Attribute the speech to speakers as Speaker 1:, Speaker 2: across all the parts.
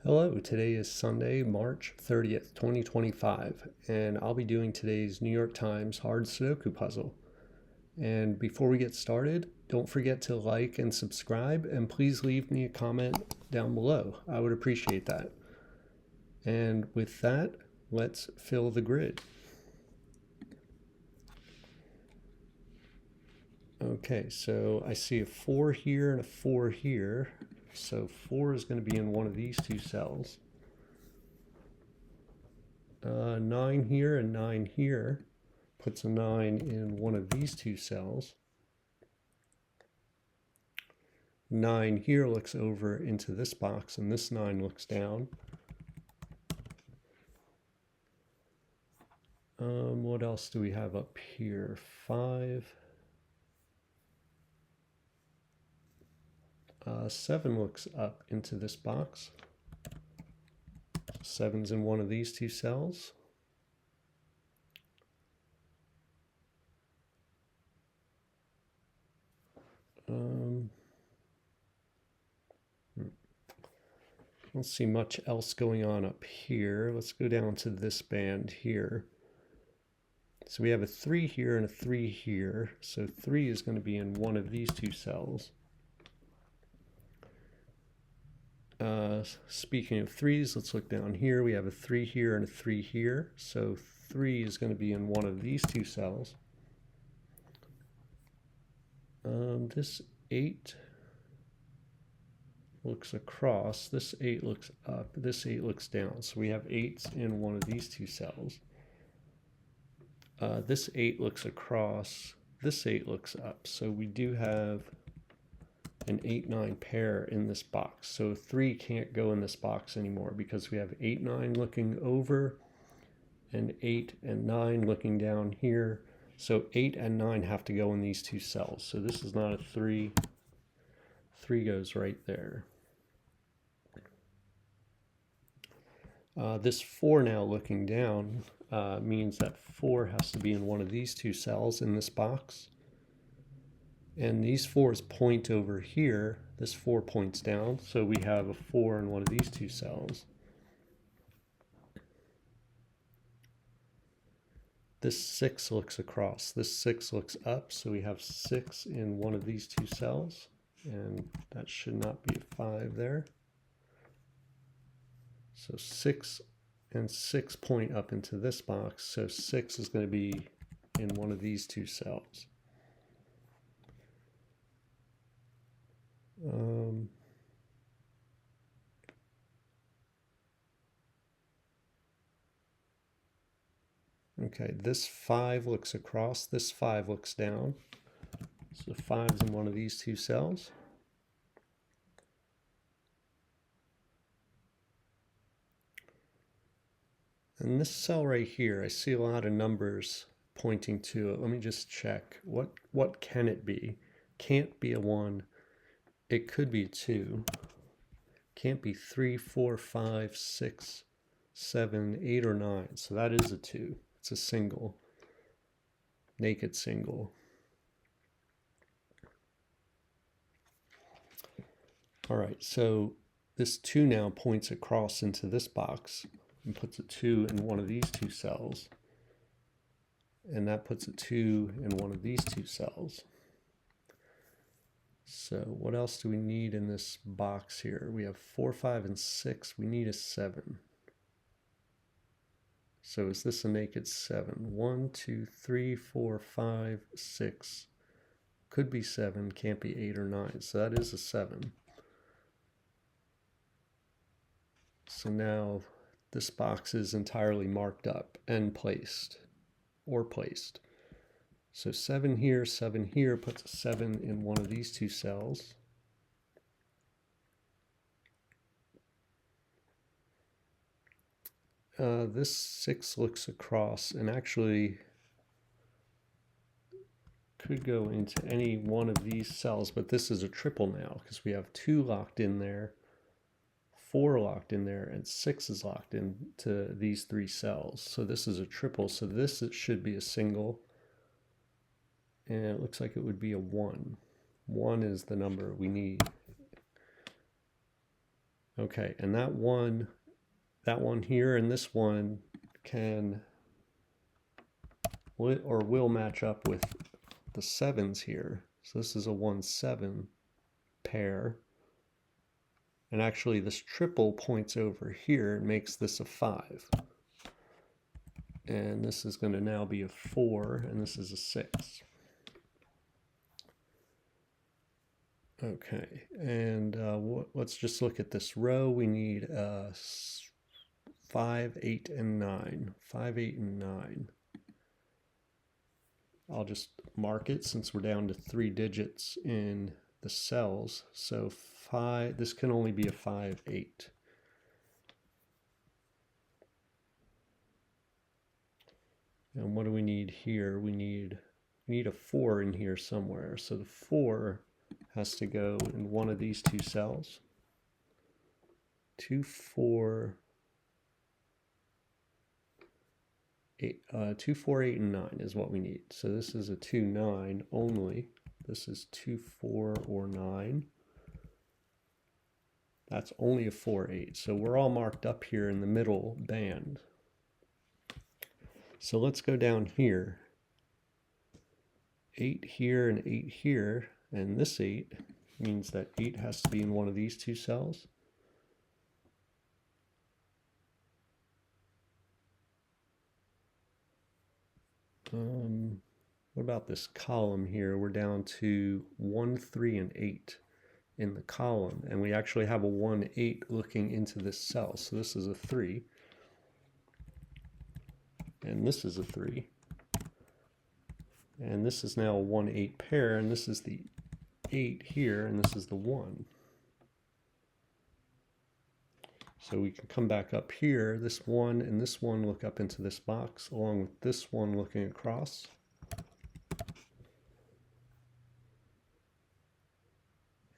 Speaker 1: Hello, today is Sunday, March 30th, 2025, and I'll be doing today's New York Times hard Sudoku puzzle. And before we get started, don't forget to like and subscribe, and please leave me a comment down below. I would appreciate that. And with that, let's fill the grid. Okay, so I see a 4 here and a 4 here. So 4 is going to be in one of these two cells. 9 here and 9 here puts a 9 in one of these two cells. 9 here looks over into this box, and this 9 looks down. What else do we have up here? 5. 7 looks up into this box. 7's in one of these two cells. Don't see much else going on up here. Let's go down to this band here. So we have a 3 here and a 3 here. So 3 is going to be in one of these two cells. Speaking of 3's, let's look down here. We have a 3 here and a 3 here. So 3 is going to be in one of these two cells. This 8 looks across. This 8 looks up. This 8 looks down. So we have 8's in one of these two cells. This 8 looks across. This 8 looks up. So we do have an 8-9 pair in this box. So 3 can't go in this box anymore because we have 8-9 looking over and 8 and 9 looking down here. So 8 and 9 have to go in these two cells. So this is not a 3. 3 goes right there. This 4 now looking down means that 4 has to be in one of these two cells in this box. And these 4's point over here. This 4 points down, so we have a 4 in one of these two cells. This 6 looks across. This 6 looks up, so we have 6 in one of these two cells. And that should not be a 5 there. So 6 and 6 point up into this box, so 6 is going to be in one of these two cells. Okay, this 5 looks across, this 5 looks down. So 5's in one of these two cells. And this cell right here, I see a lot of numbers pointing to it. Let me just check. What can it be? Can't be a 1. It could be a 2. Can't be 3, 4, 5, 6, 7, 8, or 9. So that is a 2. It's a single. Naked single. All right, so this 2 now points across into this box and puts a 2 in one of these two cells. And that puts a 2 in one of these two cells. So what else do we need in this box here? We have 4, 5, and 6. We need a 7. So is this a naked 7? 1, 2, 3, 4, 5, 6. Could be 7, can't be 8 or 9. So that is a 7. So now this box is entirely marked up and placed, or placed. So 7 here puts a 7 in one of these two cells. This 6 looks across and actually could go into any one of these cells, but this is a triple now because we have 2 locked in there, 4 locked in there, and 6 is locked into these 3 cells. So this is a triple, so this should be a single. And it looks like it would be a 1. 1 is the number we need. Okay, and that one here and this one can will match up with the 7s here. So this is a 1-7 pair. And actually this triple points over here and makes this a 5. And this is going to now be a 4, and this is a 6. Okay, and let's just look at this row. We need 5, 8, and 9. 5, 8, and 9. I'll just mark it since we're down to 3 digits in the cells. So 5, this can only be a 5, 8. And what do we need here? We need a 4 in here somewhere. So the 4 has to go in one of these two cells. 2, 4, 8, 2, 4, 8, and 9 is what we need. So this is a 2, 9 only. This is 2, 4, or 9. That's only a 4, 8. So we're all marked up here in the middle band. So let's go down here. 8 here and 8 here. And this 8 means that 8 has to be in one of these two cells. What about this column here? We're down to 1, 3, and 8 in the column. And we actually have a 1, 8 looking into this cell. So this is a 3. And this is a 3. And this is now a 1, 8 pair. And this is the 8 here, and this is the 1. So we can come back up here. This 1 and this 1 look up into this box, along with this one looking across.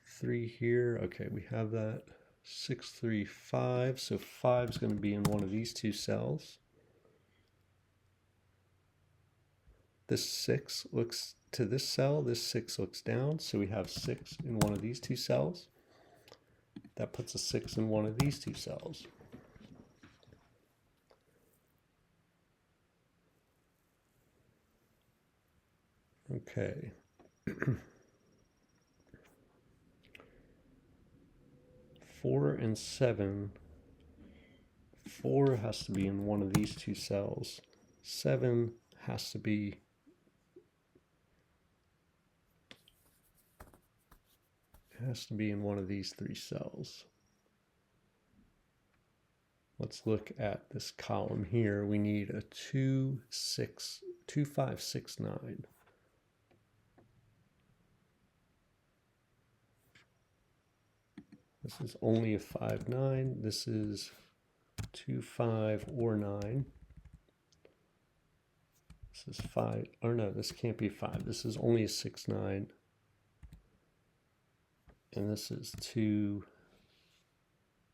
Speaker 1: Three here. Okay, we have that. 6, 3, 5. So 5 is going to be in one of these two cells. This 6 looks to this cell. This 6 looks down. So we have 6 in one of these two cells. That puts a 6 in one of these two cells. Okay. 4 and 7. 4 has to be in one of these two cells. 7 has to be in one of these three cells. Let's look at this column here. We need a 2, 5, 6, 9. This is only a 5, 9. This is 2, 5, or 9. This is 5, or no, this can't be 5. This is only a 6, 9. And this is 2,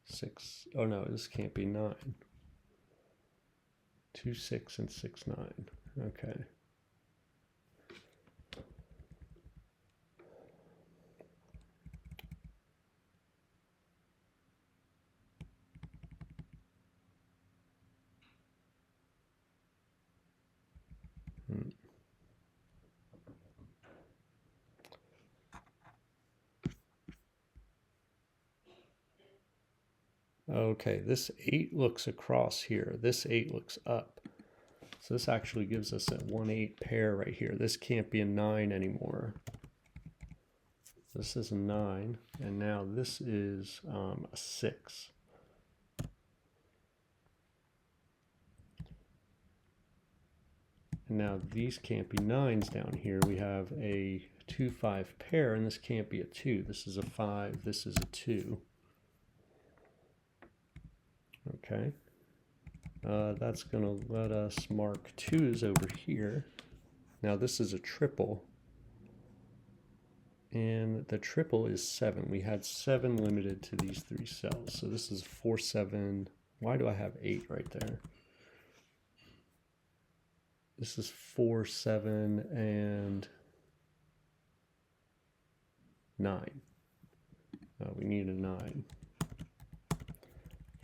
Speaker 1: 6, oh no, this can't be 9. 2, 6, and 6, 9. Okay. Okay, this 8 looks across here. This 8 looks up. So this actually gives us a 1, 8 pair right here. This can't be a 9 anymore. This is a 9, and now this is a 6. And now these can't be 9s down here. We have a 2, 5 pair, and this can't be a 2. This is a 5. This is a 2. Okay. That's going to let us mark 2s over here. Now this is a triple. And the triple is 7. We had 7 limited to these three cells. So this is 4, 7. Why do I have 8 right there? This is 4, 7, and 9. We need a 9.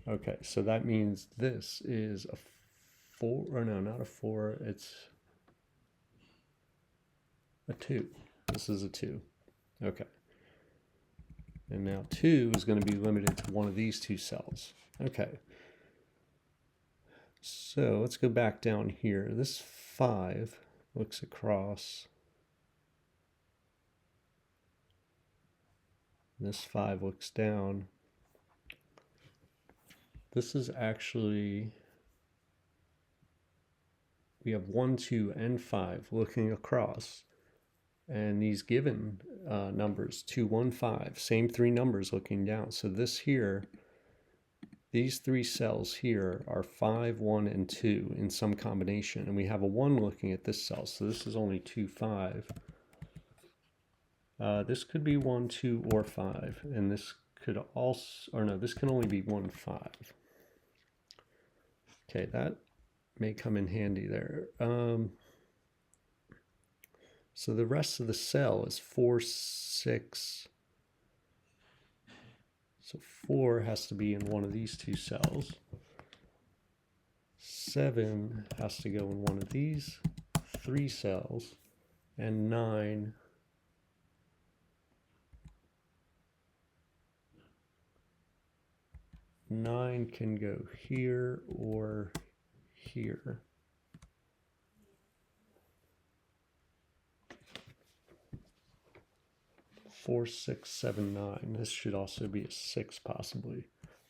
Speaker 1: Okay, so that means this is a 4, or no, not a 4, it's a 2. This is a 2. Okay. And now 2 is going to be limited to one of these two cells. Okay. So let's go back down here. This 5 looks across. This 5 looks down. This is actually, we have 1, 2, and 5 looking across. And these given numbers, 2, 1, 5, same 3 numbers looking down. So this here, these 3 cells here are 5, 1, and 2 in some combination. And we have a 1 looking at this cell. So this is only 2, 5. This could be 1, 2, or 5. And this could also, or no, this can only be 1, 5. Okay, that may come in handy there. So the rest of the cell is 4, 6. So 4 has to be in one of these two cells. 7 has to go in one of these 3 cells. And 9 can go here or here. Four, 6, 7, 9. This should also be a 6 possibly.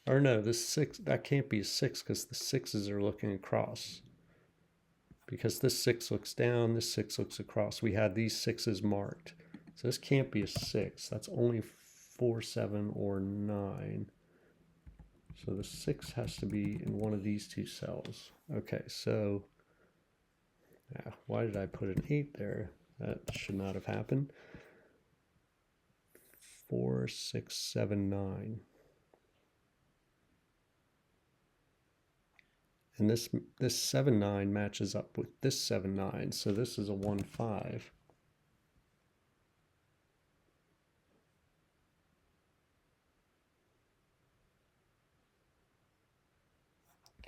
Speaker 1: Or no, this 6, that can't be a 6 because the 6s are looking across. Because this 6 looks down, this 6 looks across. We had these 6s marked. So this can't be a 6. That's only 4, 7, or 9. So the 6 has to be in one of these two cells. Okay, so why did I put an 8 there? That should not have happened. 4, 6, 7, 9. And this 7, 9 matches up with this 7, 9. So this is a 1, 5.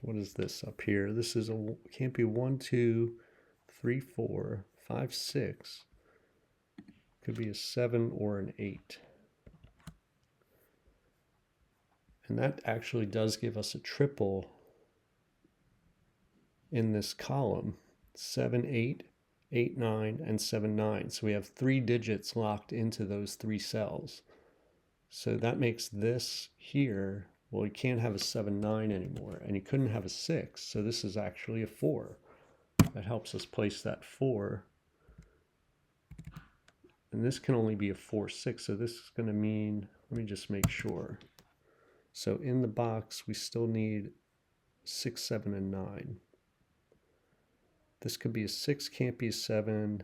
Speaker 1: What is this up here? This is can't be 1, 2, 3, 4, 5, 6. Could be a 7 or an 8. And that actually does give us a triple in this column. 7, 8, 8, 9, and 7, 9. So we have 3 digits locked into those 3 cells. So that makes this here, well, you can't have a 7, 9 anymore, and you couldn't have a 6, so this is actually a 4. That helps us place that 4. And this can only be a 4, 6, so this is going to mean, let me just make sure. So in the box, we still need 6, 7, and 9. This could be a 6, can't be a 7.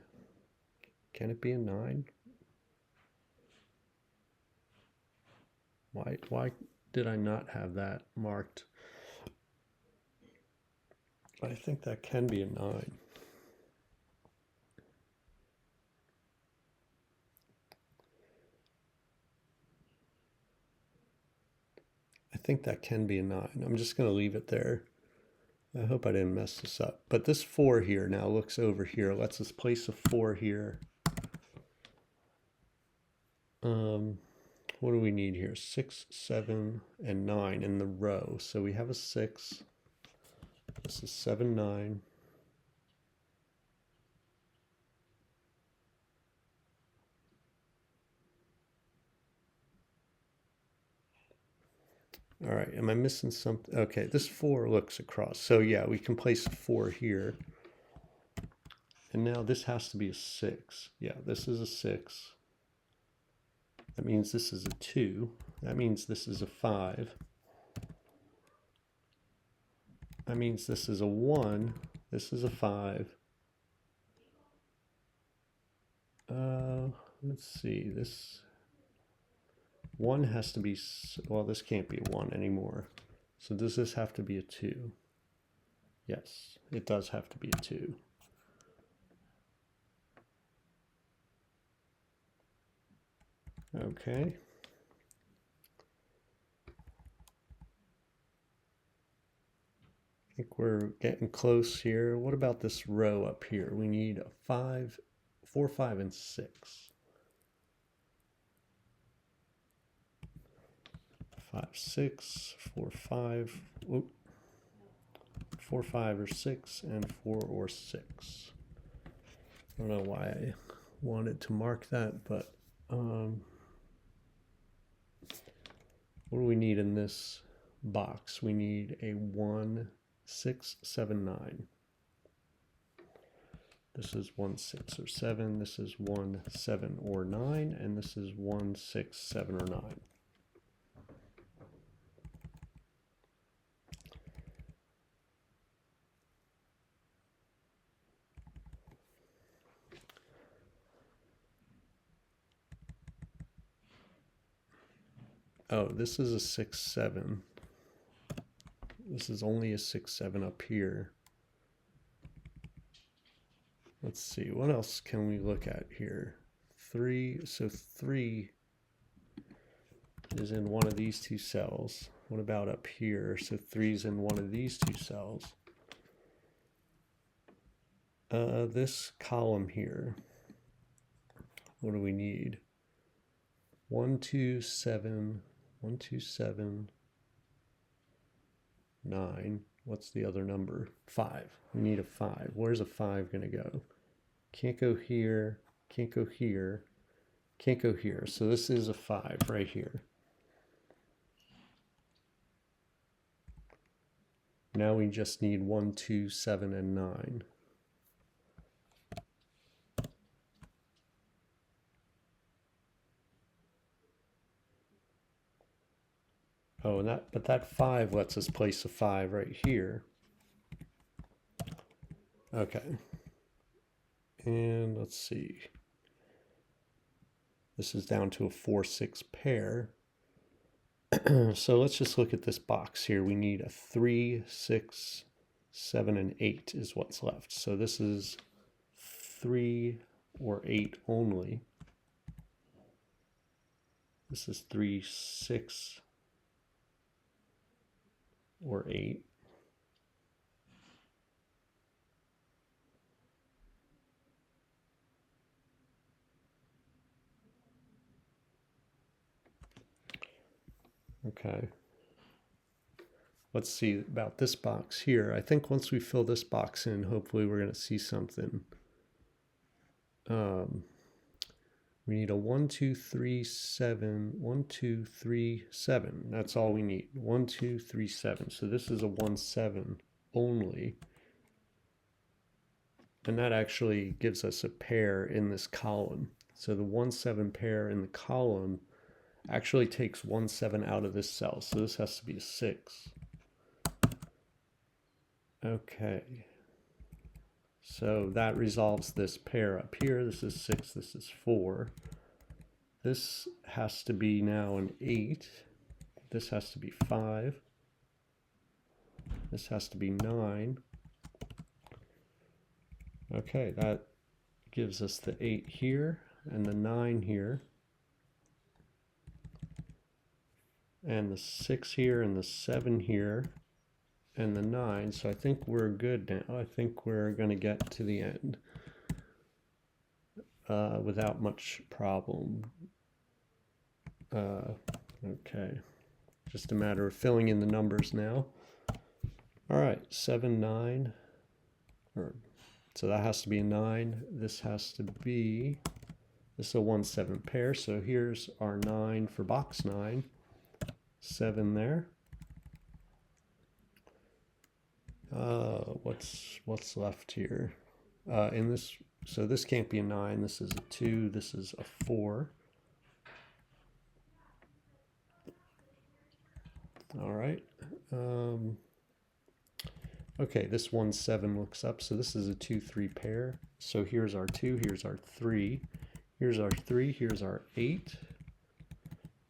Speaker 1: Can it be a 9? Why did I not have that marked? I think that can be a 9. I think that can be a 9. I'm just going to leave it there. I hope I didn't mess this up. But this 4 here now looks over here. Let's just place a 4 here. What do we need here? 6, 7, and 9 in the row. So we have a 6. This is 7, 9. All right, am I missing something? Okay, this 4 looks across. So yeah, we can place a 4 here. And now this has to be a 6. Yeah, this is a 6. That means this is a 2. That means this is a 5. That means this is a 1. This is a 5. Let's see, this 1 has to be, well, this can't be a 1 anymore. So does this have to be a 2? Yes, it does have to be a 2. Okay. think we're getting close here. What about this row up here? We need a 5, 4, 5, and 6. 5, 6, 4, 5. Oop. 4, 5, or 6, and 4 or 6. I don't know why I wanted to mark that, but what do we need in this box? We need a 1, 6, 7, 9. This is 1, 6, or 7. This is 1, 7, or 9. And this is 1, 6, 7, or 9. Oh, this is a 6, 7. This is only a 6, 7 up here. Let's see, what else can we look at here? 3, so 3 is in one of these two cells. What about up here? So 3 is in one of these two cells. This column here, what do we need? 1, 2, 7, 1, 2, 7, 9. What's the other number? 5. We need a 5. Where's a 5 going to go? Can't go here, can't go here, can't go here. So this is a 5 right here. Now we just need 1, 2, 7, and 9. Oh, but that 5 lets us place a 5 right here. Okay. And let's see. This is down to a 4, 6 pair. So let's just look at this box here. We need a 3, 6, 7, and 8 is what's left. So this is 3 or 8 only. This is 3, 6, or 8. Okay. Let's see about this box here. I think once we fill this box in, hopefully we're going to see something. We need a 1, 2, 3, 7, 1, 2, 3, 7. That's all we need. 1, 2, 3, 7. So this is a 1, 7 only. And that actually gives us a pair in this column. So the 1, 7 pair in the column actually takes 1, 7 out of this cell. So this has to be a 6. Okay. So that resolves this pair up here. This is 6, this is 4. This has to be now an 8. This has to be 5. This has to be 9. Okay, that gives us the 8 here and the 9 here. And the 6 here and the 7 here. And the 9, so I think we're good now. I think we're going to get to the end without much problem. Okay, just a matter of filling in the numbers now. All right, 7, 9, so that has to be a 9. This has to be, this is a 1, 7 pair, so here's our 9 for box 9. 7 there. What's left here? In this, so this can't be a 9. This is a 2. This is a 4. All right. Okay, this 1, 7 looks up. So this is a 2, 3 pair. So here's our 2. Here's our 3. Here's our 3. Here's our 8.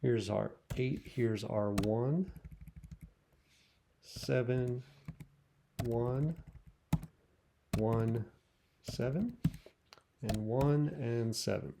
Speaker 1: Here's our 8. Here's our 1. 7. 1, 1, 7, and 1 and 7.